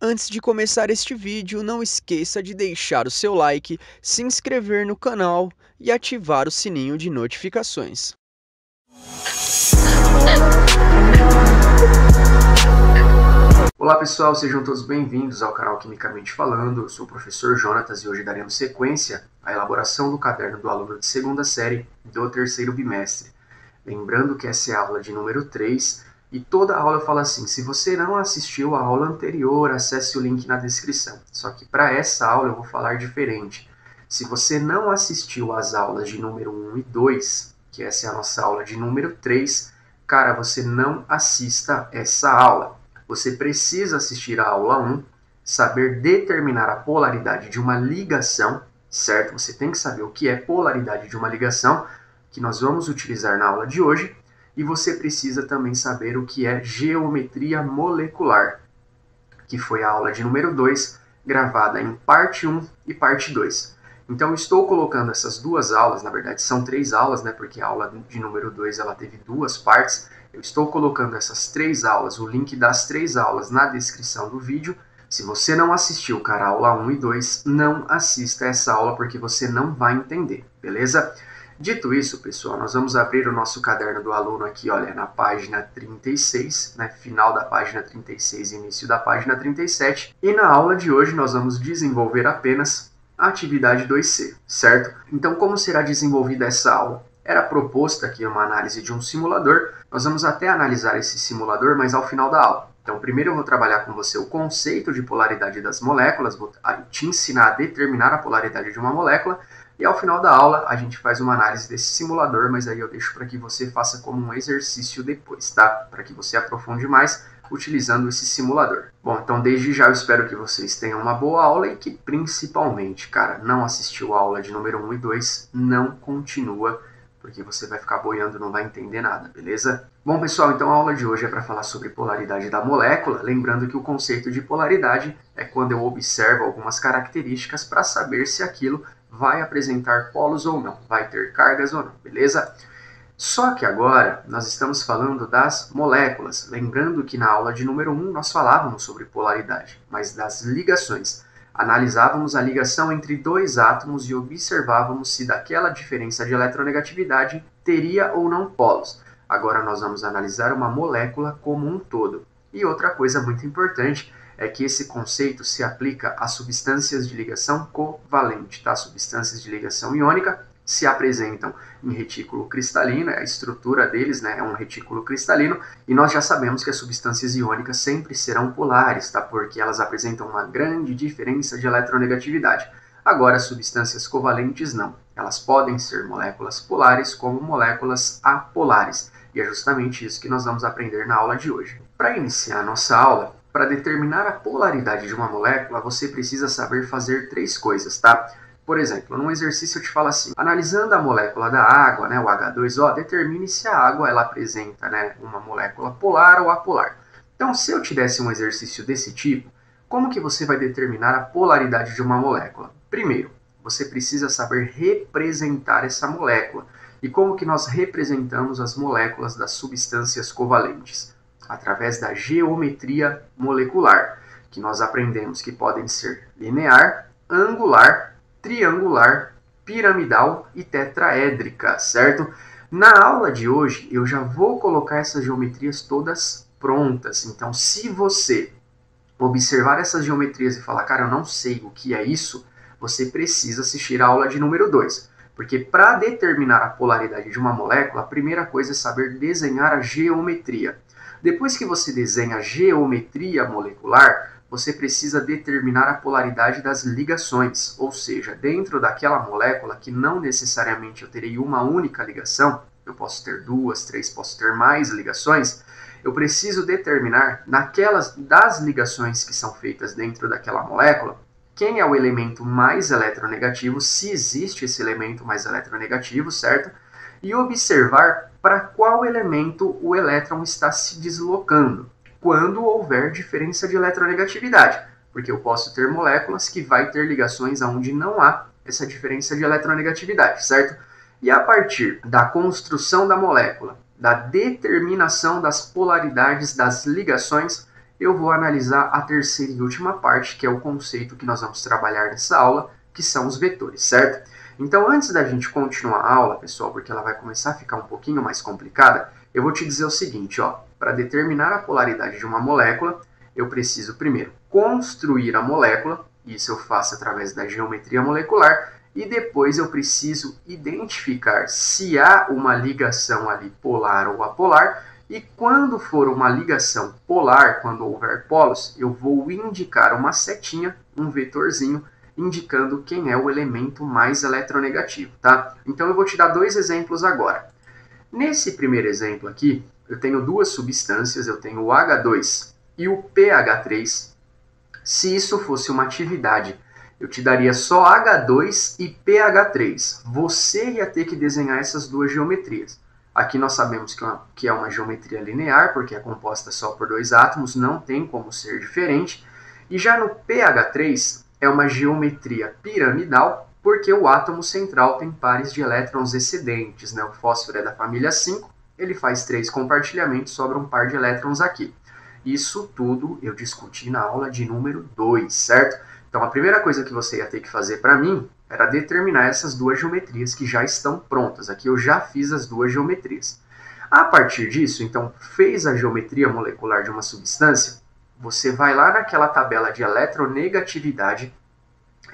Antes de começar este vídeo, não esqueça de deixar o seu like, se inscrever no canal e ativar o sininho de notificações. Olá pessoal, sejam todos bem-vindos ao canal Quimicamente Falando. Eu sou o professor Jonatas e hoje daremos sequência à elaboração do caderno do aluno de segunda série do terceiro bimestre. Lembrando que essa é a aula de número 3 e toda a aula eu falo assim: se você não assistiu a aula anterior, acesse o link na descrição. Só que para essa aula eu vou falar diferente. Se você não assistiu às aulas de número 1 e 2, que essa é a nossa aula de número 3, cara, você não assista essa aula. Você precisa assistir a aula 1, saber determinar a polaridade de uma ligação, certo? Você tem que saber o que é polaridade de uma ligação, que nós vamos utilizar na aula de hoje, e você precisa também saber o que é geometria molecular, que foi a aula de número 2, gravada em parte 1 e parte 2. Então, estou colocando essas duas aulas, na verdade são 3 aulas, né, porque a aula de número 2 ela teve 2 partes. Eu estou colocando essas 3 aulas, o link das 3 aulas na descrição do vídeo. Se você não assistiu, cara, a aula 1 e 2, não assista essa aula porque você não vai entender, beleza? Dito isso, pessoal, nós vamos abrir o nosso caderno do aluno aqui, olha, na página 36, né, final da página 36 e início da página 37. E na aula de hoje nós vamos desenvolver apenas a atividade 2C, certo? Então, como será desenvolvida essa aula? Era proposta aqui uma análise de um simulador. Nós vamos até analisar esse simulador, mas ao final da aula. Então, primeiro eu vou trabalhar com você o conceito de polaridade das moléculas, vou te ensinar a determinar a polaridade de uma molécula, e ao final da aula a gente faz uma análise desse simulador, mas aí eu deixo para que você faça como um exercício depois, tá? Para que você aprofunde mais utilizando esse simulador. Bom, então desde já eu espero que vocês tenham uma boa aula e que principalmente, cara, não assistiu a aula de número 1 e 2, não continua, porque você vai ficar boiando, não vai entender nada, beleza? Bom, pessoal, então a aula de hoje é para falar sobre polaridade da molécula, lembrando que o conceito de polaridade é quando eu observo algumas características para saber se aquilo vai apresentar polos ou não, vai ter cargas ou não, beleza? Só que agora nós estamos falando das moléculas, lembrando que na aula de número 1 nós falávamos sobre polaridade, mas das ligações. Analisávamos a ligação entre dois átomos e observávamos se daquela diferença de eletronegatividade teria ou não polos. Agora nós vamos analisar uma molécula como um todo. E outra coisa muito importante é que esse conceito se aplica a substâncias de ligação covalente, tá? Substâncias de ligação iônica se apresentam em retículo cristalino, a estrutura deles, né, é um retículo cristalino, e nós já sabemos que as substâncias iônicas sempre serão polares, tá? Porque elas apresentam uma grande diferença de eletronegatividade. Agora, as substâncias covalentes não. Elas podem ser moléculas polares como moléculas apolares, e é justamente isso que nós vamos aprender na aula de hoje. Para iniciar a nossa aula, para determinar a polaridade de uma molécula, você precisa saber fazer 3 coisas, tá? Por exemplo, num exercício eu te falo assim: analisando a molécula da água, né, o H2O, determine se a água ela apresenta, né, uma molécula polar ou apolar. Então, se eu te desse um exercício desse tipo, como que você vai determinar a polaridade de uma molécula? Primeiro, você precisa saber representar essa molécula. E como que nós representamos as moléculas das substâncias covalentes? Através da geometria molecular, que nós aprendemos que podem ser linear, angular, triangular, piramidal e tetraédrica, certo? Na aula de hoje eu já vou colocar essas geometrias todas prontas. Então, se você observar essas geometrias e falar, cara, eu não sei o que é isso, você precisa assistir a aula de número 2. Porque para determinar a polaridade de uma molécula, a primeira coisa é saber desenhar a geometria. Depois que você desenha a geometria molecular, você precisa determinar a polaridade das ligações, ou seja, dentro daquela molécula que não necessariamente eu terei uma única ligação, eu posso ter 2, 3, posso ter mais ligações, eu preciso determinar naquelas das ligações que são feitas dentro daquela molécula, quem é o elemento mais eletronegativo, se existe esse elemento mais eletronegativo, certo? E observar para qual elemento o elétron está se deslocando, quando houver diferença de eletronegatividade, porque eu posso ter moléculas que vai ter ligações onde não há essa diferença de eletronegatividade, certo? E a partir da construção da molécula, da determinação das polaridades das ligações, eu vou analisar a terceira e última parte, que é o conceito que nós vamos trabalhar nessa aula, que são os vetores, certo? Então, antes da gente continuar a aula, pessoal, porque ela vai começar a ficar um pouquinho mais complicada, eu vou te dizer o seguinte, ó, para determinar a polaridade de uma molécula, eu preciso primeiro construir a molécula, isso eu faço através da geometria molecular, e depois eu preciso identificar se há uma ligação ali polar ou apolar, e quando for uma ligação polar, quando houver polos, eu vou indicar uma setinha, um vetorzinho, indicando quem é o elemento mais eletronegativo, tá? Então eu vou te dar dois exemplos agora. Nesse primeiro exemplo aqui, eu tenho duas substâncias, eu tenho o H2 e o PH3. Se isso fosse uma atividade, eu te daria só H2 e PH3. Você ia ter que desenhar essas duas geometrias. Aqui nós sabemos que é uma geometria linear, porque é composta só por dois átomos, não tem como ser diferente. E já no pH3 é uma geometria piramidal, porque o átomo central tem pares de elétrons excedentes, né? O fósforo é da família 5, ele faz 3 compartilhamentos, sobra um par de elétrons aqui. Isso tudo eu discuti na aula de número 2, certo? Então a primeira coisa que você ia ter que fazer para mim era determinar essas duas geometrias que já estão prontas. Aqui eu já fiz as duas geometrias. A partir disso, então, fez a geometria molecular de uma substância, você vai lá naquela tabela de eletronegatividade.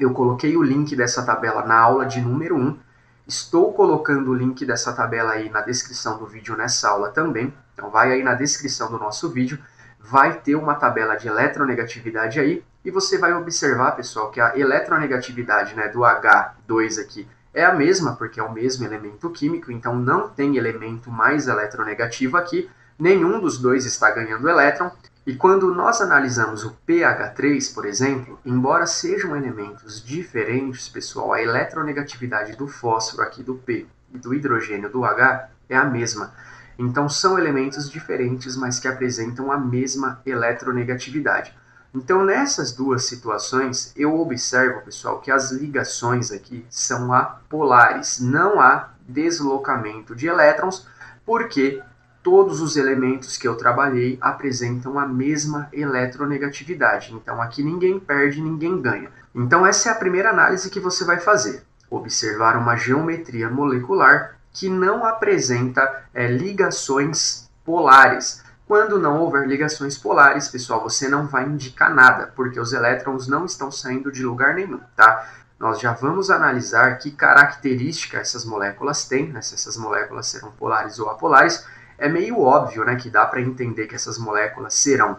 Eu coloquei o link dessa tabela na aula de número 1. Estou colocando o link dessa tabela aí na descrição do vídeo nessa aula também. Então vai aí na descrição do nosso vídeo. Vai ter uma tabela de eletronegatividade aí. E você vai observar, pessoal, que a eletronegatividade, né, do H2 aqui é a mesma, porque é o mesmo elemento químico. Então não tem elemento mais eletronegativo aqui. Nenhum dos dois está ganhando elétron. E quando nós analisamos o pH3, por exemplo, embora sejam elementos diferentes, pessoal, a eletronegatividade do fósforo aqui do P e do hidrogênio do H é a mesma. Então são elementos diferentes, mas que apresentam a mesma eletronegatividade. Então nessas duas situações, eu observo, pessoal, que as ligações aqui são apolares. Não há deslocamento de elétrons, porque todos os elementos que eu trabalhei apresentam a mesma eletronegatividade. Então aqui ninguém perde, ninguém ganha. Então essa é a primeira análise que você vai fazer. Observar uma geometria molecular que não apresenta ligações polares. Quando não houver ligações polares, pessoal, você não vai indicar nada, porque os elétrons não estão saindo de lugar nenhum, tá? Nós já vamos analisar que característica essas moléculas têm, né? Se essas moléculas serão polares ou apolares. É meio óbvio, né, que dá para entender que essas moléculas serão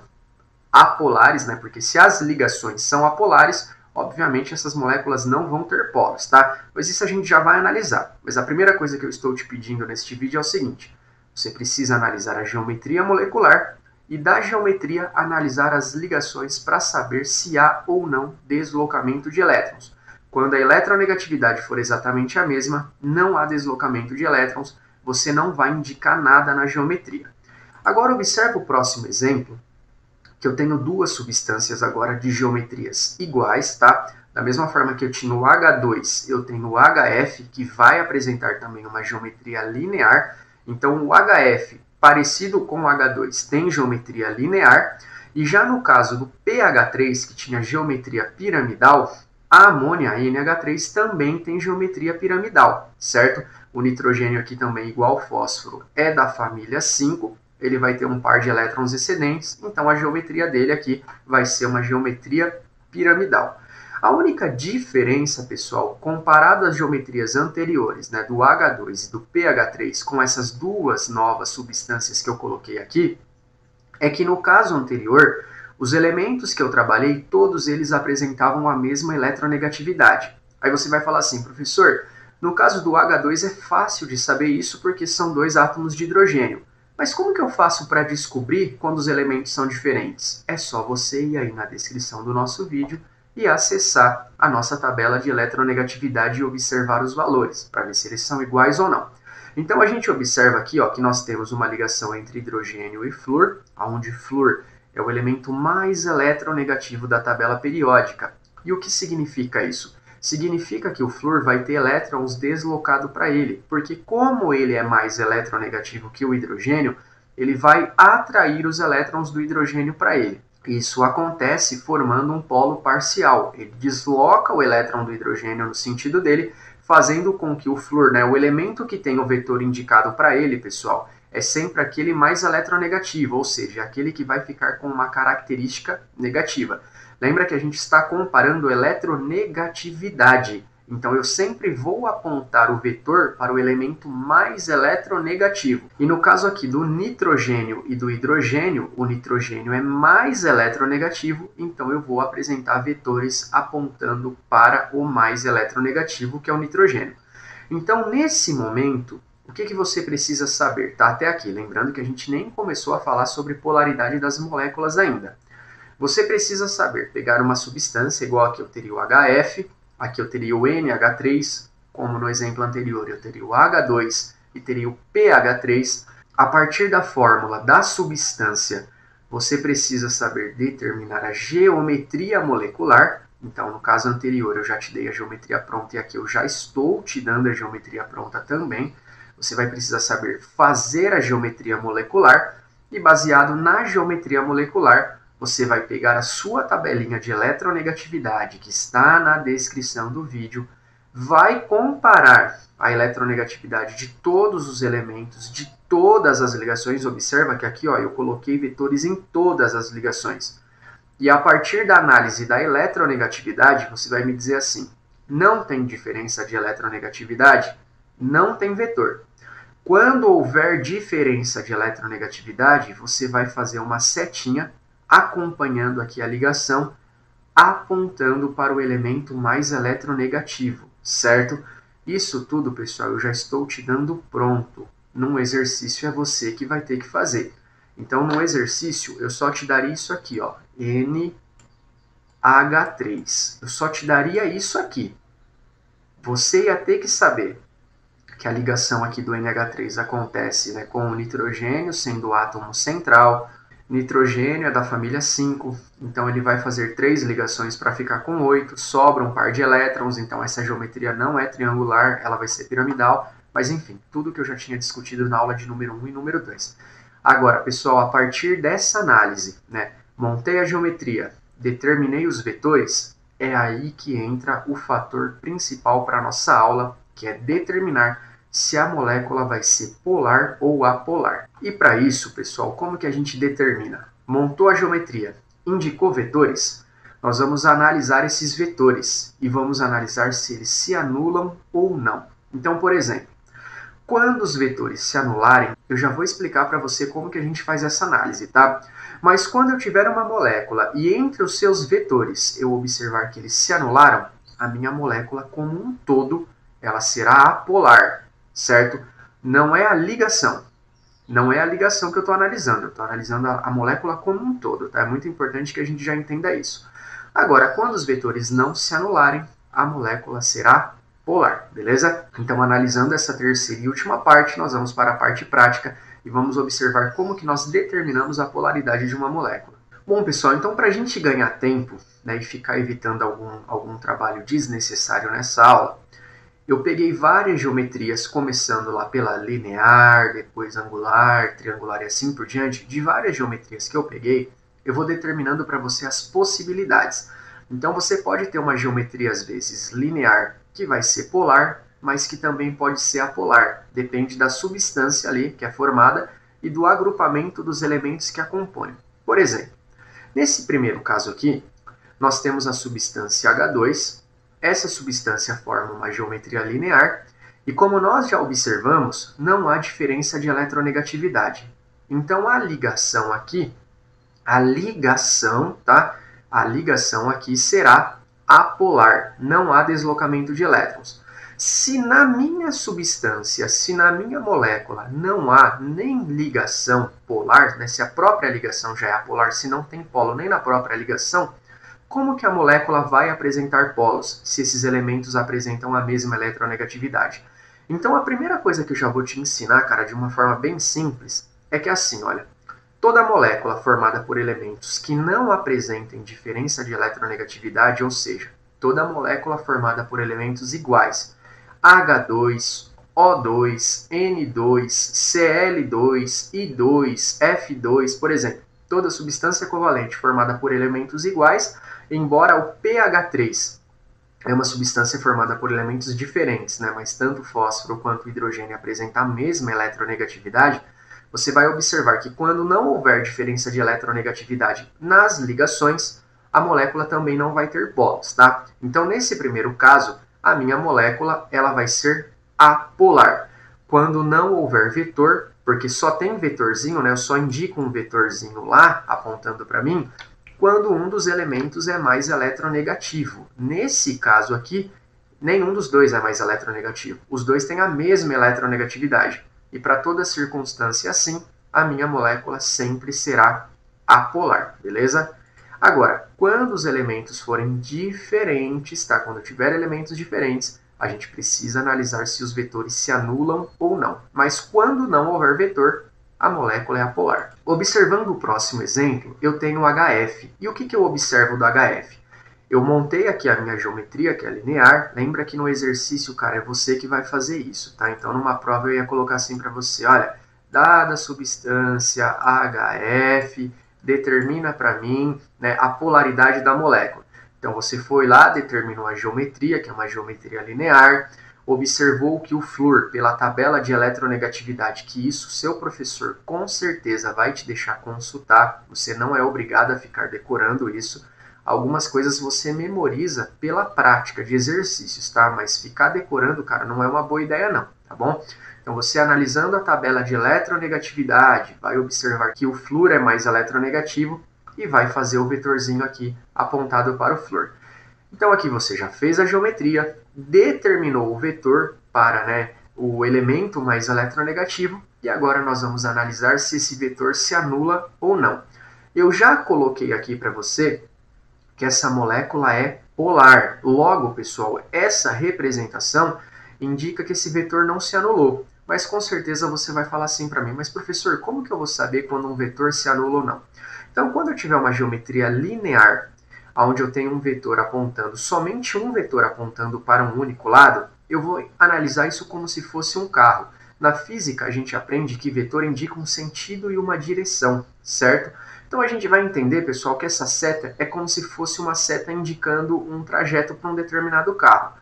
apolares, né, porque se as ligações são apolares, obviamente essas moléculas não vão ter polos, tá? Mas isso a gente já vai analisar. Mas a primeira coisa que eu estou te pedindo neste vídeo é o seguinte: você precisa analisar a geometria molecular e da geometria analisar as ligações para saber se há ou não deslocamento de elétrons. Quando a eletronegatividade for exatamente a mesma, não há deslocamento de elétrons, você não vai indicar nada na geometria. Agora observe o próximo exemplo, que eu tenho duas substâncias agora de geometrias iguais, tá? Da mesma forma que eu tinha o H2, eu tenho o HF, que vai apresentar também uma geometria linear. Então o HF, parecido com o H2, tem geometria linear. E já no caso do PH3, que tinha geometria piramidal, a amônia, a NH3, também tem geometria piramidal, certo? O nitrogênio aqui também, igual ao fósforo, é da família 5. Ele vai ter um par de elétrons excedentes, então a geometria dele aqui vai ser uma geometria piramidal. A única diferença, pessoal, comparado às geometrias anteriores, né, do H2 e do PH3, com essas duas novas substâncias que eu coloquei aqui, é que no caso anterior, os elementos que eu trabalhei, todos eles apresentavam a mesma eletronegatividade. Aí você vai falar assim, professor, no caso do H2 é fácil de saber isso porque são dois átomos de hidrogênio. Mas como que eu faço para descobrir quando os elementos são diferentes? É só você ir aí na descrição do nosso vídeo e acessar a nossa tabela de eletronegatividade e observar os valores, para ver se eles são iguais ou não. Então a gente observa aqui, ó, que nós temos uma ligação entre hidrogênio e flúor, onde flúor é o elemento mais eletronegativo da tabela periódica. E o que significa isso? Significa que o flúor vai ter elétrons deslocados para ele, porque como ele é mais eletronegativo que o hidrogênio, ele vai atrair os elétrons do hidrogênio para ele. Isso acontece formando um polo parcial. Ele desloca o elétron do hidrogênio no sentido dele, fazendo com que o flúor, né, o elemento que tem o vetor indicado para ele, pessoal, é sempre aquele mais eletronegativo, ou seja, aquele que vai ficar com uma característica negativa. Lembra que a gente está comparando eletronegatividade. Então, eu sempre vou apontar o vetor para o elemento mais eletronegativo. E no caso aqui do nitrogênio e do hidrogênio, o nitrogênio é mais eletronegativo, então eu vou apresentar vetores apontando para o mais eletronegativo, que é o nitrogênio. Então, nesse momento, o que você precisa saber? Tá até aqui, lembrando que a gente nem começou a falar sobre polaridade das moléculas ainda. Você precisa saber pegar uma substância, igual aqui eu teria o HF, aqui eu teria o NH3, como no exemplo anterior eu teria o H2 e teria o PH3. A partir da fórmula da substância, você precisa saber determinar a geometria molecular. Então, no caso anterior, eu já te dei a geometria pronta e aqui eu já estou te dando a geometria pronta também. Você vai precisar saber fazer a geometria molecular e, baseado na geometria molecular, você vai pegar a sua tabelinha de eletronegatividade que está na descrição do vídeo, vai comparar a eletronegatividade de todos os elementos, de todas as ligações. Observa que aqui eu coloquei vetores em todas as ligações. E a partir da análise da eletronegatividade, você vai me dizer assim, não tem diferença de eletronegatividade? Não tem vetor. Quando houver diferença de eletronegatividade, você vai fazer uma setinha acompanhando aqui a ligação, apontando para o elemento mais eletronegativo, certo? Isso tudo, pessoal, eu já estou te dando pronto. Num exercício é você que vai ter que fazer. Então, no exercício, eu só te daria isso aqui, NH3. Eu só te daria isso aqui. Você ia ter que saber que a ligação aqui do NH3 acontece, né, com o nitrogênio sendo o átomo central. Nitrogênio é da família 5, então ele vai fazer 3 ligações para ficar com 8, sobra um par de elétrons, então essa geometria não é triangular, ela vai ser piramidal, mas enfim, tudo que eu já tinha discutido na aula de número 1 e número 2. Agora, pessoal, a partir dessa análise, né, montei a geometria, determinei os vetores, é aí que entra o fator principal para a nossa aula, que é determinar se a molécula vai ser polar ou apolar. E para isso, pessoal, como que a gente determina? Montou a geometria, indicou vetores, nós vamos analisar esses vetores e vamos analisar se eles se anulam ou não. Então, por exemplo, quando os vetores se anularem, eu já vou explicar para você como que a gente faz essa análise, tá? Mas quando eu tiver uma molécula e entre os seus vetores eu observar que eles se anularam, a minha molécula como um todo, ela será apolar, certo? Não é a ligação. Não é a ligação que eu estou analisando. Eu estou analisando a molécula como um todo, tá? É muito importante que a gente já entenda isso. Agora, quando os vetores não se anularem, a molécula será polar, beleza? Então, analisando essa terceira e última parte, nós vamos para a parte prática e vamos observar como que nós determinamos a polaridade de uma molécula. Bom, pessoal, então para a gente ganhar tempo, né, e ficar evitando algum trabalho desnecessário nessa aula, eu peguei várias geometrias, começando lá pela linear, depois angular, triangular e assim por diante. De várias geometrias que eu peguei, eu vou determinando para você as possibilidades. Então, você pode ter uma geometria, às vezes, linear, que vai ser polar, mas que também pode ser apolar. Depende da substância ali que é formada e do agrupamento dos elementos que a compõem. Por exemplo, nesse primeiro caso aqui, nós temos a substância H2. Essa substância forma uma geometria linear e, como nós já observamos, não há diferença de eletronegatividade. Então, a ligação aqui, a ligação aqui será apolar, não há deslocamento de elétrons. Se na minha substância, se na minha molécula não há nem ligação polar, né, se a própria ligação já é apolar, se não tem polo nem na própria ligação, como que a molécula vai apresentar polos se esses elementos apresentam a mesma eletronegatividade? Então, a primeira coisa que eu já vou te ensinar, cara, de uma forma bem simples, é que assim, olha, toda molécula formada por elementos que não apresentem diferença de eletronegatividade, ou seja, toda molécula formada por elementos iguais, H2, O2, N2, Cl2, I2, F2, por exemplo, toda substância covalente formada por elementos iguais, embora o pH3 é uma substância formada por elementos diferentes, né, mas tanto o fósforo quanto o hidrogênio apresentam a mesma eletronegatividade, você vai observar que quando não houver diferença de eletronegatividade nas ligações, a molécula também não vai ter polos, tá? Então, nesse primeiro caso, a minha molécula ela vai ser apolar. Quando não houver vetor, porque só tem vetorzinho, né, eu só indico um vetorzinho lá, apontando para mim, quando um dos elementos é mais eletronegativo. Nesse caso aqui, nenhum dos dois é mais eletronegativo. Os dois têm a mesma eletronegatividade. E para toda circunstância assim, a minha molécula sempre será apolar, beleza? Agora, quando os elementos forem diferentes, tá? Quando tiver elementos diferentes, a gente precisa analisar se os vetores se anulam ou não. Mas quando não houver vetor, a molécula é apolar. Observando o próximo exemplo, eu tenho o HF. E o que eu observo do HF? Eu montei aqui a minha geometria, que é linear. Lembra que no exercício, cara, é você que vai fazer isso, tá? Então, numa prova eu ia colocar assim para você, olha, dada a substância HF, determina para mim, né, a polaridade da molécula. Então, você foi lá, determinou a geometria, que é uma geometria linear, observou que o flúor, pela tabela de eletronegatividade, que isso seu professor com certeza vai te deixar consultar, você não é obrigado a ficar decorando isso. Algumas coisas você memoriza pela prática de exercícios, tá? Mas ficar decorando, cara, não é uma boa ideia não, tá bom? Então você analisando a tabela de eletronegatividade, vai observar que o flúor é mais eletronegativo e vai fazer o vetorzinho aqui apontado para o flúor. Então aqui você já fez a geometria, determinou o vetor para, né, o elemento mais eletronegativo e agora nós vamos analisar se esse vetor se anula ou não. Eu já coloquei aqui para você que essa molécula é polar. Logo, pessoal, essa representação indica que esse vetor não se anulou. Mas com certeza você vai falar assim para mim, mas professor, como que eu vou saber quando um vetor se anula ou não? Então, quando eu tiver uma geometria linear, onde eu tenho um vetor apontando, somente um vetor apontando para um único lado, eu vou analisar isso como se fosse um carro. Na física, a gente aprende que vetor indica um sentido e uma direção, certo? Então a gente vai entender, pessoal, que essa seta é como se fosse uma seta indicando um trajeto para um determinado carro.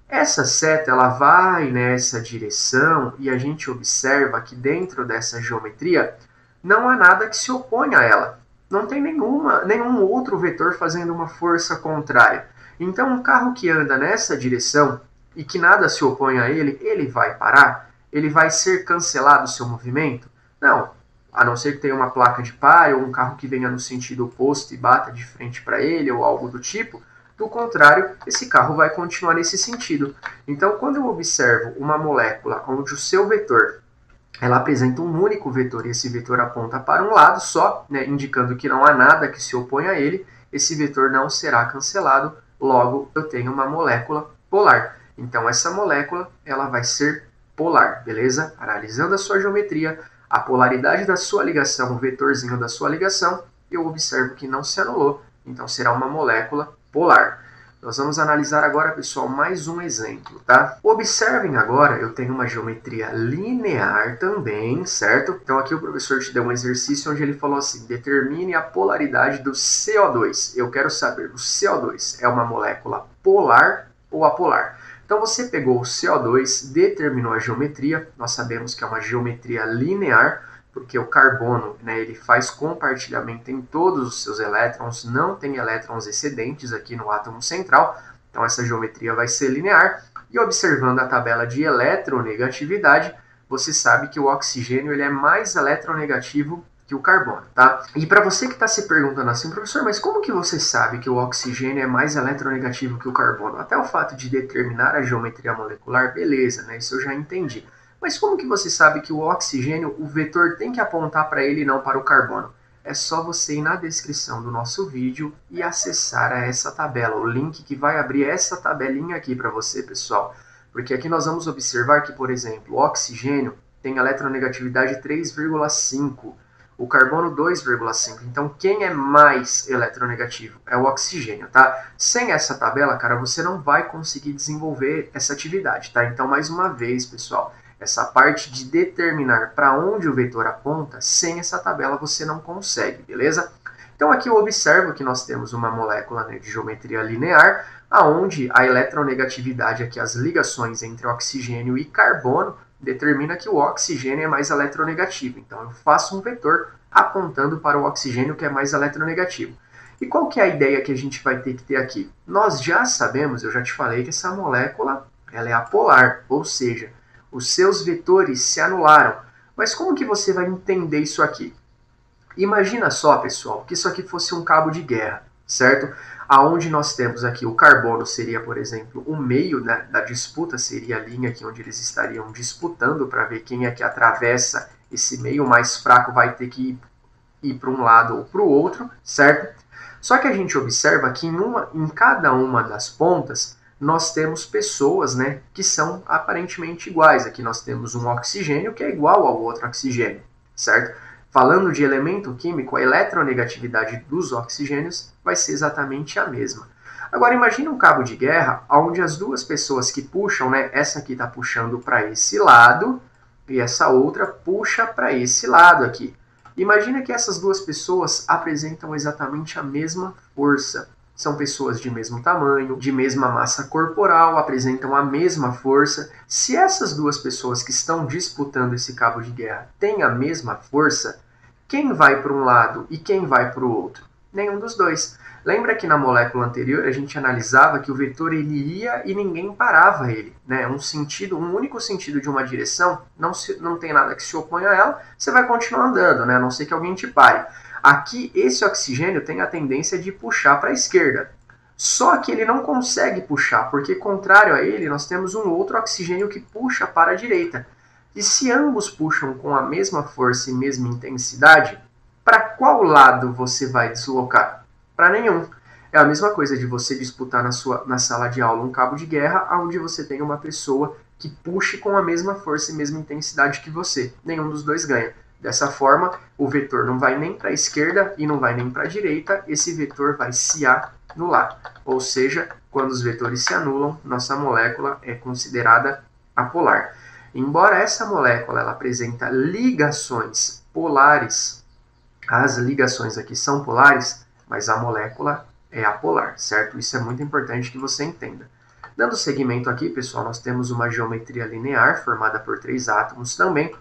Essa seta ela vai nessa direção e a gente observa que dentro dessa geometria não há nada que se opõe a ela. Não tem nenhum outro vetor fazendo uma força contrária. Então um carro que anda nessa direção e que nada se opõe a ele, ele vai parar? Ele vai ser cancelado o seu movimento? Não. A não ser que tenha uma placa de pare ou um carro que venha no sentido oposto e bata de frente para ele ou algo do tipo. Do contrário, esse carro vai continuar nesse sentido. Então, quando eu observo uma molécula onde o seu vetor ela apresenta um único vetor e esse vetor aponta para um lado só, né, indicando que não há nada que se opõe a ele, esse vetor não será cancelado, logo eu tenho uma molécula polar. Então, essa molécula ela vai ser polar, beleza? Analisando a sua geometria, a polaridade da sua ligação, o vetorzinho da sua ligação, eu observo que não se anulou, então será uma molécula polar. Nós vamos analisar agora, pessoal, mais um exemplo, tá? Observem agora, eu tenho uma geometria linear também, certo? Então aqui o professor te deu um exercício onde ele falou assim, determine a polaridade do CO2. Eu quero saber, o CO2 é uma molécula polar ou apolar? Então você pegou o CO2, determinou a geometria, nós sabemos que é uma geometria linear, porque o carbono, né, ele faz compartilhamento em todos os seus elétrons, não tem elétrons excedentes aqui no átomo central, então essa geometria vai ser linear, e observando a tabela de eletronegatividade, você sabe que o oxigênio ele é mais eletronegativo que o carbono, tá? E para você que está se perguntando assim, professor, mas como que você sabe que o oxigênio é mais eletronegativo que o carbono? Até o fato de determinar a geometria molecular, beleza, né? Isso eu já entendi. Mas como que você sabe que o oxigênio, o vetor tem que apontar para ele e não para o carbono? É só você ir na descrição do nosso vídeo e acessar essa tabela, o link que vai abrir essa tabelinha aqui para você, pessoal. Porque aqui nós vamos observar que, por exemplo, o oxigênio tem eletronegatividade 3,5, o carbono 2,5. Então, quem é mais eletronegativo? É o oxigênio, tá? Sem essa tabela, cara, você não vai conseguir desenvolver essa atividade, tá? Então, mais uma vez, pessoal, essa parte de determinar para onde o vetor aponta, sem essa tabela você não consegue, beleza? Então aqui eu observo que nós temos uma molécula, né, de geometria linear, aonde a eletronegatividade, aqui as ligações entre oxigênio e carbono, determina que o oxigênio é mais eletronegativo. Então eu faço um vetor apontando para o oxigênio que é mais eletronegativo. E qual que é a ideia que a gente vai ter que ter aqui? Nós já sabemos, eu já te falei, que essa molécula ela é apolar, ou seja, os seus vetores se anularam. Mas como que você vai entender isso aqui? Imagina só, pessoal, que isso aqui fosse um cabo de guerra, certo? Aonde nós temos aqui o carbono seria, por exemplo, o meio, né, da disputa, seria a linha aqui onde eles estariam disputando para ver quem é que atravessa esse meio. Mais fraco vai ter que ir para um lado ou para o outro, certo? Só que a gente observa que em cada uma das pontas nós temos pessoas, né, que são aparentemente iguais. Aqui nós temos um oxigênio que é igual ao outro oxigênio, certo? Falando de elemento químico, a eletronegatividade dos oxigênios vai ser exatamente a mesma. Agora imagine um cabo de guerra onde as duas pessoas que puxam, né, essa aqui está puxando para esse lado e essa outra puxa para esse lado aqui. Imagina que essas duas pessoas apresentam exatamente a mesma força. São pessoas de mesmo tamanho, de mesma massa corporal, apresentam a mesma força. Se essas duas pessoas que estão disputando esse cabo de guerra têm a mesma força, quem vai para um lado e quem vai para o outro? Nenhum dos dois. Lembra que na molécula anterior a gente analisava que o vetor ele ia e ninguém parava ele, né? Um único sentido de uma direção, não tem nada que se oponha a ela, você vai continuar andando, né? A não ser que alguém te pare. Aqui, esse oxigênio tem a tendência de puxar para a esquerda. Só que ele não consegue puxar, porque contrário a ele, nós temos um outro oxigênio que puxa para a direita. E se ambos puxam com a mesma força e mesma intensidade, para qual lado você vai deslocar? Para nenhum. É a mesma coisa de você disputar na sala de aula um cabo de guerra, onde você tem uma pessoa que puxe com a mesma força e mesma intensidade que você. Nenhum dos dois ganha. Dessa forma, o vetor não vai nem para a esquerda e não vai nem para a direita, esse vetor vai se anular. Ou seja, quando os vetores se anulam, nossa molécula é considerada apolar. Embora essa molécula ela apresenta ligações polares, as ligações aqui são polares, mas a molécula é apolar, certo? Isso é muito importante que você entenda. Dando seguimento aqui, pessoal, nós temos uma geometria linear formada por 3 átomos também.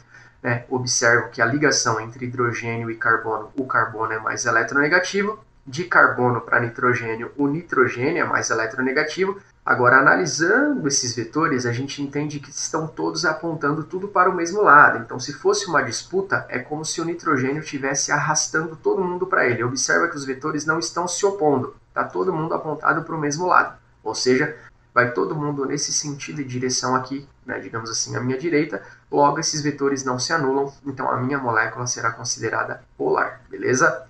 Observo que a ligação entre hidrogênio e carbono, o carbono é mais eletronegativo. De carbono para nitrogênio, o nitrogênio é mais eletronegativo. Agora, analisando esses vetores, a gente entende que estão todos apontando tudo para o mesmo lado. Então, se fosse uma disputa, é como se o nitrogênio estivesse arrastando todo mundo para ele. Observa que os vetores não estão se opondo. Está todo mundo apontado para o mesmo lado. Ou seja, vai todo mundo nesse sentido e direção aqui, né, digamos assim, à minha direita. Logo, esses vetores não se anulam. Então, a minha molécula será considerada polar. Beleza?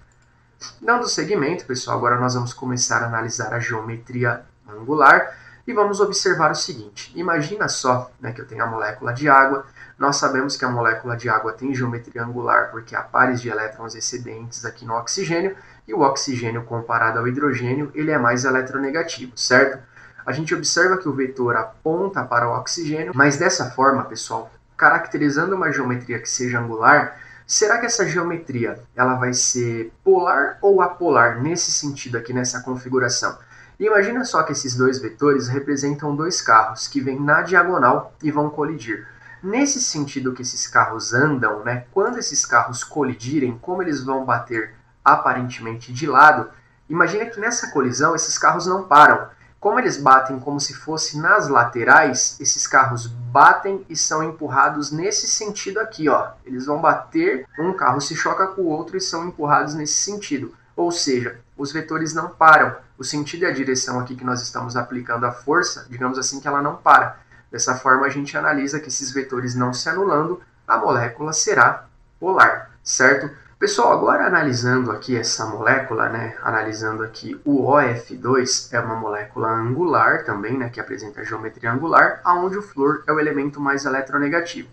Dando seguimento, pessoal, agora nós vamos começar a analisar a geometria angular e vamos observar o seguinte. Imagina só, né, que eu tenho a molécula de água. Nós sabemos que a molécula de água tem geometria angular porque há pares de elétrons excedentes aqui no oxigênio e o oxigênio comparado ao hidrogênio ele é mais eletronegativo, certo? A gente observa que o vetor aponta para o oxigênio, mas dessa forma, pessoal, caracterizando uma geometria que seja angular, será que essa geometria ela vai ser polar ou apolar nesse sentido aqui, nessa configuração? E imagina só que esses dois vetores representam dois carros que vêm na diagonal e vão colidir. Nesse sentido que esses carros andam, né, quando esses carros colidirem, como eles vão bater aparentemente de lado, imagina que nessa colisão esses carros não param. Como eles batem como se fosse nas laterais, esses carros batem e são empurrados nesse sentido aqui, ó. Eles vão bater, um carro se choca com o outro e são empurrados nesse sentido. Ou seja, os vetores não param. O sentido e a direção aqui que nós estamos aplicando a força, digamos assim que ela não para. Dessa forma a gente analisa que esses vetores não se anulando, a molécula será polar, certo? Pessoal, agora analisando aqui essa molécula, né, analisando aqui o OF2, é uma molécula angular também, né, que apresenta geometria angular, onde o flúor é o elemento mais eletronegativo.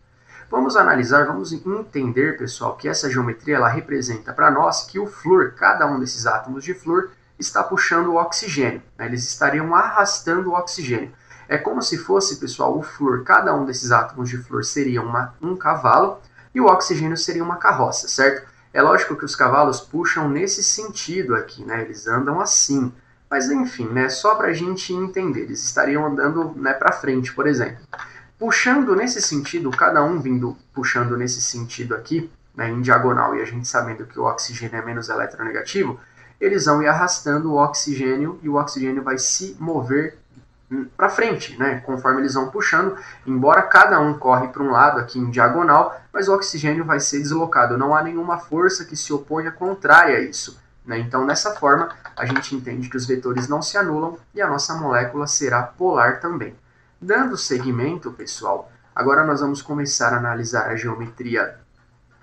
Vamos analisar, vamos entender, pessoal, que essa geometria ela representa para nós que o flúor, cada um desses átomos de flúor, está puxando o oxigênio, né, eles estariam arrastando o oxigênio. É como se fosse, pessoal, o flúor, cada um desses átomos de flúor seria um cavalo e o oxigênio seria uma carroça, certo? É lógico que os cavalos puxam nesse sentido aqui, né? Eles andam assim. Mas enfim, né? Só para a gente entender, eles estariam andando, né, para frente, por exemplo. Puxando nesse sentido, cada um vindo puxando nesse sentido aqui, né, em diagonal, e a gente sabendo que o oxigênio é menos eletronegativo, eles vão ir arrastando o oxigênio e o oxigênio vai se mover para frente, né? Conforme eles vão puxando, embora cada um corre para um lado aqui em diagonal, mas o oxigênio vai ser deslocado. Não há nenhuma força que se oponha contrária a isso, né? Então, dessa forma, a gente entende que os vetores não se anulam e a nossa molécula será polar também. Dando seguimento, pessoal, agora nós vamos começar a analisar a geometria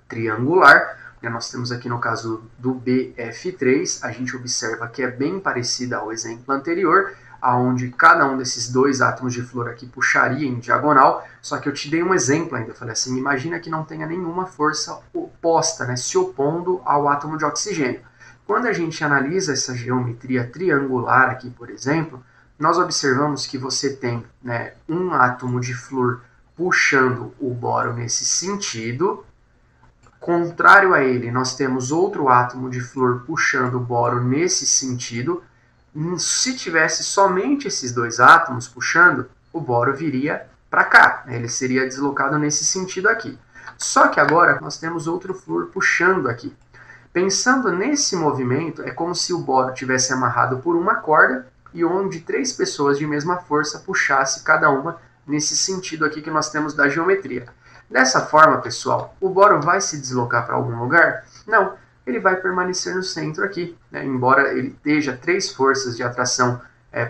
triangular. Nós temos aqui no caso do BF3, a gente observa que é bem parecida ao exemplo anterior, onde cada um desses dois átomos de flúor aqui puxaria em diagonal, só que eu te dei um exemplo ainda, eu falei assim, imagina que não tenha nenhuma força oposta, né, se opondo ao átomo de oxigênio. Quando a gente analisa essa geometria triangular aqui, por exemplo, nós observamos que você tem, né, um átomo de flúor puxando o boro nesse sentido. Contrário a ele, nós temos outro átomo de flúor puxando o boro nesse sentido. Se tivesse somente esses dois átomos puxando, o boro viria para cá, né? Ele seria deslocado nesse sentido aqui. Só que agora nós temos outro flúor puxando aqui. Pensando nesse movimento, é como se o boro tivesse amarrado por uma corda e onde três pessoas de mesma força puxasse cada uma nesse sentido aqui que nós temos da geometria. Dessa forma, pessoal, o boro vai se deslocar para algum lugar? Não, ele vai permanecer no centro aqui, né? Embora ele esteja três forças de atração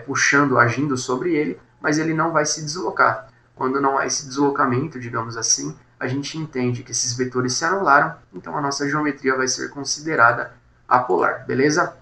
puxando, agindo sobre ele, mas ele não vai se deslocar. Quando não há esse deslocamento, digamos assim, a gente entende que esses vetores se anularam, então a nossa geometria vai ser considerada apolar, beleza?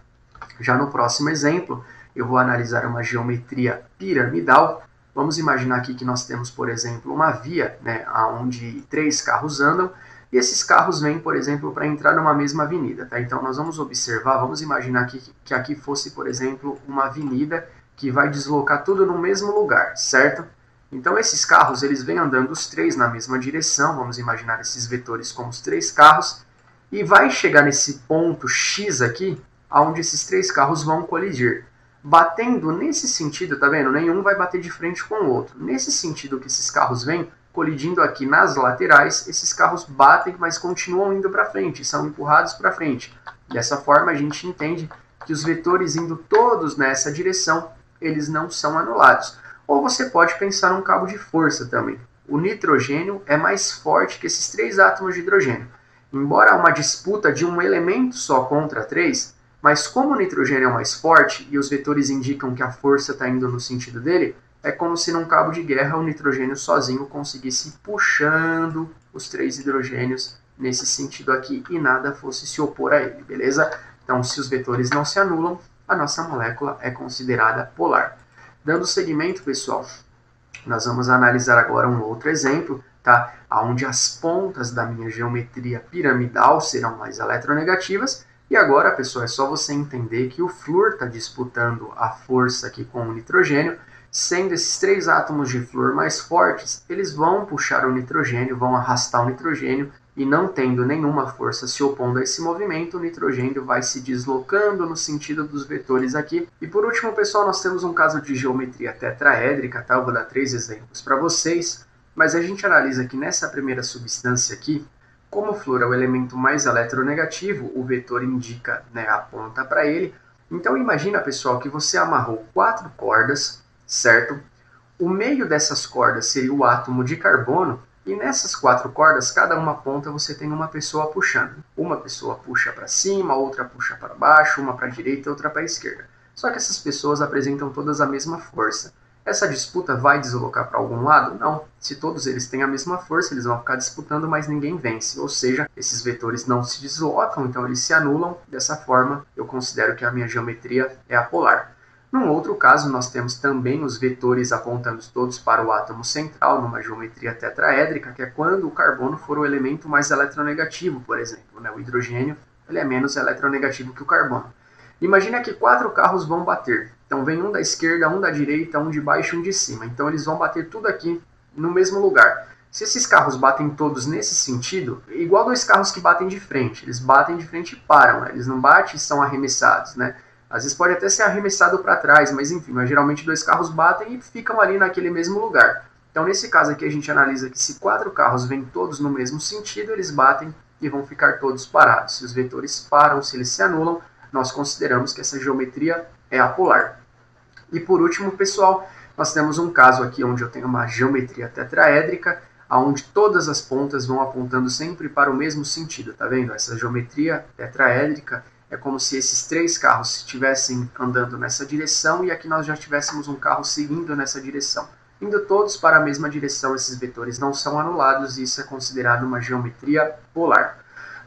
Já no próximo exemplo, eu vou analisar uma geometria piramidal. Vamos imaginar aqui que nós temos, por exemplo, uma via, né, onde três carros andam, e esses carros vêm, por exemplo, para entrar numa mesma avenida. Tá? Então, nós vamos observar, vamos imaginar que aqui fosse, por exemplo, uma avenida que vai deslocar tudo no mesmo lugar, certo? Então, esses carros, eles vêm andando os três na mesma direção, vamos imaginar esses vetores como os três carros, e vai chegar nesse ponto X aqui, onde esses três carros vão colidir. Batendo nesse sentido, tá vendo? Nenhum vai bater de frente com o outro. Nesse sentido que esses carros vêm, colidindo aqui nas laterais, esses carros batem, mas continuam indo para frente, são empurrados para frente. Dessa forma, a gente entende que os vetores indo todos nessa direção, eles não são anulados. Ou você pode pensar num cabo de força também. O nitrogênio é mais forte que esses três átomos de hidrogênio. Embora há uma disputa de um elemento só contra três, mas como o nitrogênio é mais forte e os vetores indicam que a força está indo no sentido dele, é como se num cabo de guerra o nitrogênio sozinho conseguisse ir puxando os três hidrogênios nesse sentido aqui e nada fosse se opor a ele, beleza? Então, se os vetores não se anulam, a nossa molécula é considerada polar. Dando seguimento, pessoal, nós vamos analisar agora um outro exemplo, tá? Onde as pontas da minha geometria piramidal serão mais eletronegativas. E agora, pessoal, é só você entender que o flúor está disputando a força aqui com o nitrogênio, sendo esses três átomos de flúor mais fortes, eles vão puxar o nitrogênio, vão arrastar o nitrogênio, e não tendo nenhuma força se opondo a esse movimento, o nitrogênio vai se deslocando no sentido dos vetores aqui. E por último, pessoal, nós temos um caso de geometria tetraédrica, tá? Eu vou dar 3 exemplos para vocês, mas a gente analisa que nessa primeira substância aqui, como o flúor é o elemento mais eletronegativo, o vetor indica, né, aponta para ele. Então imagina, pessoal, que você amarrou 4 cordas, certo? O meio dessas cordas seria o átomo de carbono, e nessas 4 cordas, cada uma ponta você tem uma pessoa puxando. Uma pessoa puxa para cima, outra puxa para baixo, uma para a direita e outra para a esquerda. Só que essas pessoas apresentam todas a mesma força. Essa disputa vai deslocar para algum lado? Não. Se todos eles têm a mesma força, eles vão ficar disputando, mas ninguém vence. Ou seja, esses vetores não se deslocam, então eles se anulam. Dessa forma, eu considero que a minha geometria é apolar. Num outro caso, nós temos também os vetores apontando todos para o átomo central, numa geometria tetraédrica, que é quando o carbono for o elemento mais eletronegativo, por exemplo. Né? O hidrogênio ele é menos eletronegativo que o carbono. Imagina que 4 carros vão bater. Então vem um da esquerda, um da direita, um de baixo e um de cima. Então eles vão bater tudo aqui no mesmo lugar. Se esses carros batem todos nesse sentido, igual dois carros que batem de frente. Eles batem de frente e param, né? Eles não batem e são arremessados, né? Às vezes pode até ser arremessado para trás, mas enfim, mas geralmente dois carros batem e ficam ali naquele mesmo lugar. Então nesse caso aqui a gente analisa que se 4 carros vêm todos no mesmo sentido, eles batem e vão ficar todos parados. Se os vetores param, se eles se anulam, nós consideramos que essa geometria é apolar. E por último, pessoal, nós temos um caso aqui onde eu tenho uma geometria tetraédrica, onde todas as pontas vão apontando sempre para o mesmo sentido, tá vendo? Essa geometria tetraédrica é como se esses 3 carros estivessem andando nessa direção e aqui nós já tivéssemos um carro seguindo nessa direção. Indo todos para a mesma direção, esses vetores não são anulados e isso é considerado uma geometria polar.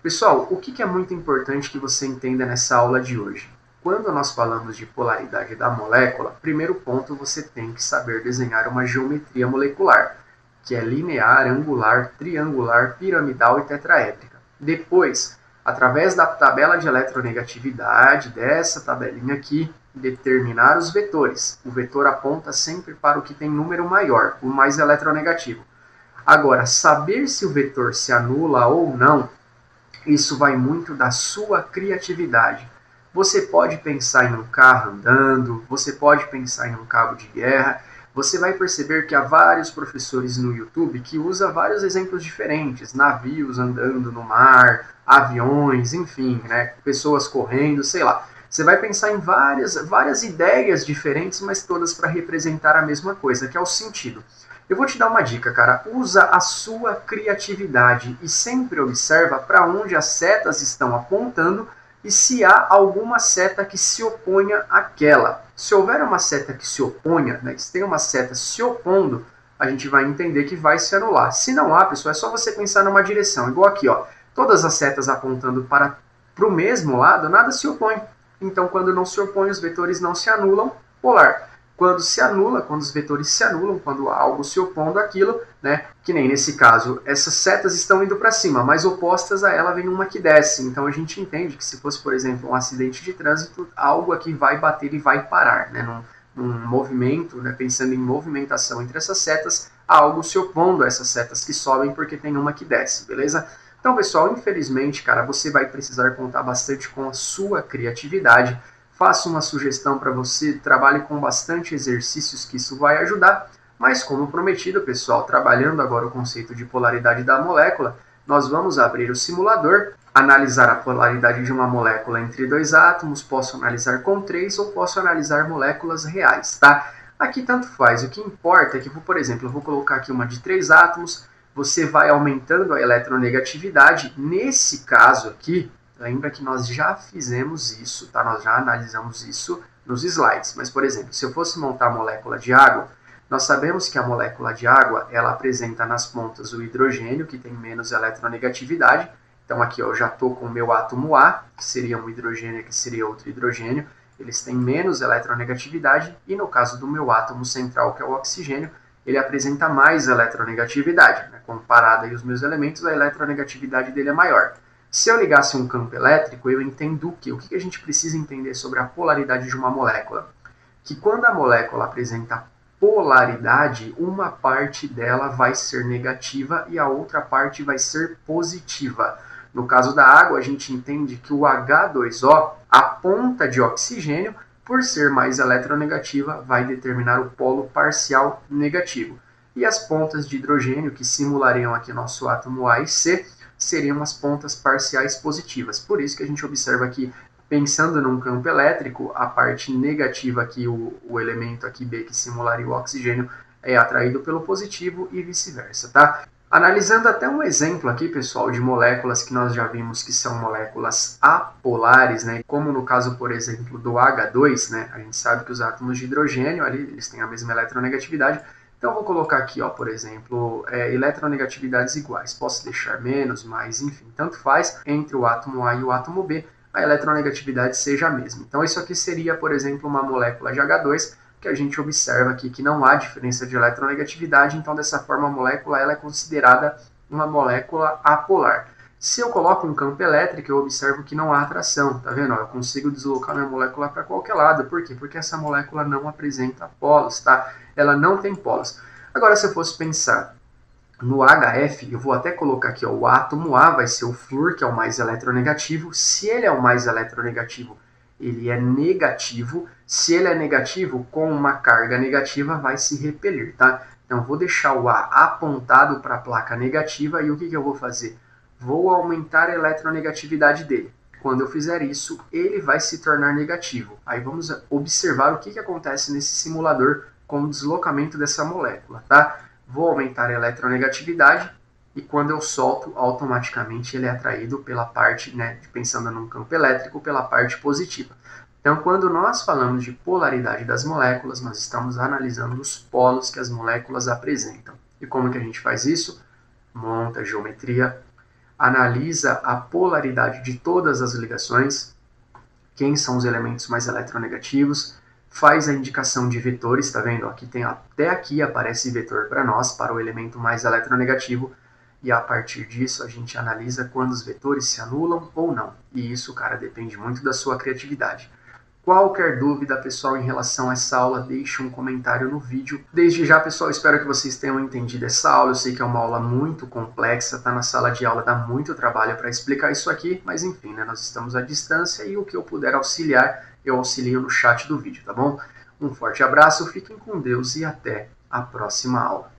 Pessoal, o que é muito importante que você entenda nessa aula de hoje? Quando nós falamos de polaridade da molécula, primeiro ponto você tem que saber desenhar uma geometria molecular, que é linear, angular, triangular, piramidal e tetraédrica. Depois, através da tabela de eletronegatividade, dessa tabelinha aqui, determinar os vetores. O vetor aponta sempre para o que tem número maior, o mais eletronegativo. Agora, saber se o vetor se anula ou não, isso vai muito da sua criatividade. Você pode pensar em um carro andando, você pode pensar em um cabo de guerra. Você vai perceber que há vários professores no YouTube que usam vários exemplos diferentes, navios andando no mar, aviões, enfim, né, pessoas correndo, sei lá. Você vai pensar em várias ideias diferentes, mas todas para representar a mesma coisa, que é o sentido. Eu vou te dar uma dica, cara. Usa a sua criatividade e sempre observa para onde as setas estão apontando e se há alguma seta que se oponha àquela. Se houver uma seta que se oponha, né, se tem uma seta se opondo, a gente vai entender que vai se anular. Se não há, pessoal, é só você pensar numa direção. Igual aqui, ó, todas as setas apontando para o mesmo lado, nada se opõe. Então, quando não se opõe, os vetores não se anulam, polar. Quando se anula, quando os vetores se anulam, quando há algo se opondo àquilo, né? Que nem nesse caso, essas setas estão indo para cima, mas opostas a ela vem uma que desce. Então a gente entende que se fosse, por exemplo, um acidente de trânsito, algo aqui vai bater e vai parar, né? Num movimento, né? Pensando em movimentação entre essas setas, há algo se opondo a essas setas que sobem porque tem uma que desce, beleza? Então, pessoal, infelizmente, cara, você vai precisar contar bastante com a sua criatividade. Faço uma sugestão para você, trabalhe com bastante exercícios que isso vai ajudar, mas como prometido, pessoal, trabalhando agora o conceito de polaridade da molécula, nós vamos abrir o simulador, analisar a polaridade de uma molécula entre 2 átomos, posso analisar com 3 ou posso analisar moléculas reais, tá? Aqui tanto faz, o que importa é que, por exemplo, eu vou colocar aqui uma de 3 átomos, você vai aumentando a eletronegatividade, nesse caso aqui, lembra que nós já fizemos isso, tá? Nós já analisamos isso nos slides. Mas, por exemplo, se eu fosse montar a molécula de água, nós sabemos que a molécula de água, ela apresenta nas pontas o hidrogênio, que tem menos eletronegatividade. Então, aqui ó, eu já estou com o meu átomo A, que seria um hidrogênio, que seria outro hidrogênio. Eles têm menos eletronegatividade. E no caso do meu átomo central, que é o oxigênio, ele apresenta mais eletronegatividade, né? Comparado aí os meus elementos, a eletronegatividade dele é maior. Se eu ligasse um campo elétrico, eu entendo o quê? O que a gente precisa entender sobre a polaridade de uma molécula? Que quando a molécula apresenta polaridade, uma parte dela vai ser negativa e a outra parte vai ser positiva. No caso da água, a gente entende que o H2O, a ponta de oxigênio, por ser mais eletronegativa, vai determinar o polo parcial negativo. E as pontas de hidrogênio, que simulariam aqui nosso átomo A e C, seriam as pontas parciais positivas. Por isso que a gente observa aqui, pensando num campo elétrico, a parte negativa aqui, o elemento aqui B, que simularia o oxigênio, é atraído pelo positivo e vice-versa, tá? Analisando até um exemplo aqui, pessoal, de moléculas que nós já vimos que são moléculas apolares, né? Como no caso, por exemplo, do H2, né? A gente sabe que os átomos de hidrogênio, ali, eles têm a mesma eletronegatividade. Então, eu vou colocar aqui, ó, por exemplo, eletronegatividades iguais. Posso deixar menos, mais, enfim, tanto faz. Entre o átomo A e o átomo B, a eletronegatividade seja a mesma. Então, isso aqui seria, por exemplo, uma molécula de H2, que a gente observa aqui que não há diferença de eletronegatividade. Então, dessa forma, a molécula ela é considerada uma molécula apolar. Se eu coloco um campo elétrico, eu observo que não há atração, tá vendo? Eu consigo deslocar minha molécula para qualquer lado. Por quê? Porque essa molécula não apresenta polos, tá? Ela não tem polos. Agora, se eu fosse pensar no HF, eu vou até colocar aqui, ó, o átomo A vai ser o flúor, que é o mais eletronegativo. Se ele é o mais eletronegativo, ele é negativo. Se ele é negativo, com uma carga negativa, vai se repelir, tá? Então, vou deixar o A apontado para a placa negativa e o que eu vou fazer? Vou aumentar a eletronegatividade dele. Quando eu fizer isso, ele vai se tornar negativo. Aí vamos observar o que acontece nesse simulador com o deslocamento dessa molécula, tá? Vou aumentar a eletronegatividade e quando eu solto, automaticamente ele é atraído pela parte, né, pensando num campo elétrico, pela parte positiva. Então, quando nós falamos de polaridade das moléculas, nós estamos analisando os polos que as moléculas apresentam. E como que a gente faz isso? Monta a geometria, analisa a polaridade de todas as ligações, quem são os elementos mais eletronegativos, faz a indicação de vetores, tá vendo? Aqui tem, até aqui aparece vetor para nós, para o elemento mais eletronegativo, e a partir disso a gente analisa quando os vetores se anulam ou não. E isso, cara, depende muito da sua criatividade. Qualquer dúvida, pessoal, em relação a essa aula, deixe um comentário no vídeo. Desde já, pessoal, espero que vocês tenham entendido essa aula. Eu sei que é uma aula muito complexa, tá na sala de aula, dá muito trabalho para explicar isso aqui, mas enfim, né, nós estamos à distância e o que eu puder auxiliar, eu auxilio no chat do vídeo, tá bom? Um forte abraço, fiquem com Deus e até a próxima aula.